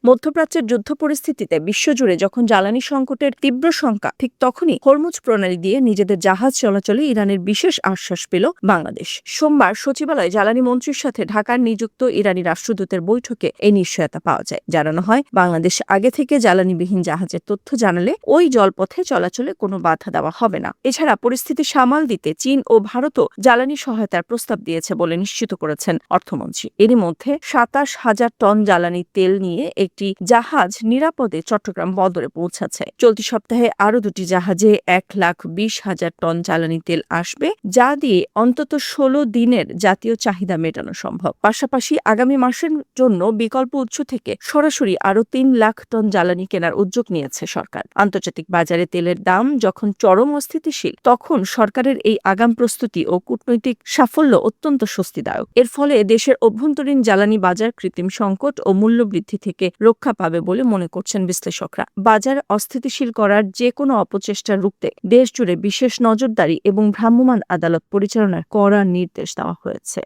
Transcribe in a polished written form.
মধ্যপ্রাচ্যের যুদ্ধ পরিস্থিতিতে বিশ্বজুড়ে যখন জ্বালানি সংকটের তীব্র শঙ্কা, ঠিক তখনই হরমুজ প্রণালী দিয়ে নিজেদের জাহাজ চলাচলে ইরানের বিশেষ আশ্বাস পেল বাংলাদেশ। সোমবার সচিবালয়ে জ্বালানি মন্ত্রীর সাথে ঢাকার নিযুক্ত ইরানি রাষ্ট্রদূতের বৈঠকে এই নিশ্চয়তা পাওয়া যায়। জানানো হয়, বাংলাদেশ আগে থেকে জ্বালানিবিহীন জাহাজের তথ্য জানালে ওই জলপথে চলাচলে কোনো বাধা দেওয়া হবে না। এছাড়া পরিস্থিতি সামাল দিতে চীন ও ভারতও জ্বালানি সহায়তার প্রস্তাব দিয়েছে বলে নিশ্চিত করেছেন অর্থমন্ত্রী। এরই মধ্যে ২৭,০০০ টন জ্বালানি তেল নিয়ে একটি জাহাজ নিরাপদে চট্টগ্রাম বন্দরে পৌঁছাচ্ছে। চলতি সপ্তাহে আরও দুটি জাহাজে ১,২০,০০০ টন জ্বালানি তেল আসবে, যা দিয়ে অন্তত ১৬ দিনের জাতীয় চাহিদা মেটানো সম্ভব। পাশাপাশি আগামী মাসের জন্য বিকল্প উৎস থেকে সরাসরি আরও ৩ লাখ টন জ্বালানি কেনার উদ্যোগ নিয়েছে সরকার। আন্তর্জাতিক বাজারে তেলের দাম যখন চরম অস্থিতিশীল, তখন সরকারের এই আগাম প্রস্তুতি ও কূটনৈতিক সাফল্য অত্যন্ত স্বস্তিদায়ক। এর ফলে দেশের অভ্যন্তরীণ জ্বালানি বাজার কৃত্রিম সংকট ও মূল্যবৃদ্ধি থেকে রক্ষা পাবে বলে মনে করছেন বিশ্লেষকরা। বাজার অস্থিতিশীল করার যে কোনো অপচেষ্টা রুখতে দেশজুড়ে বিশেষ নজরদারি এবং ভ্রাম্যমাণ আদালত পরিচালনার কড়া নির্দেশ দেওয়া হয়েছে।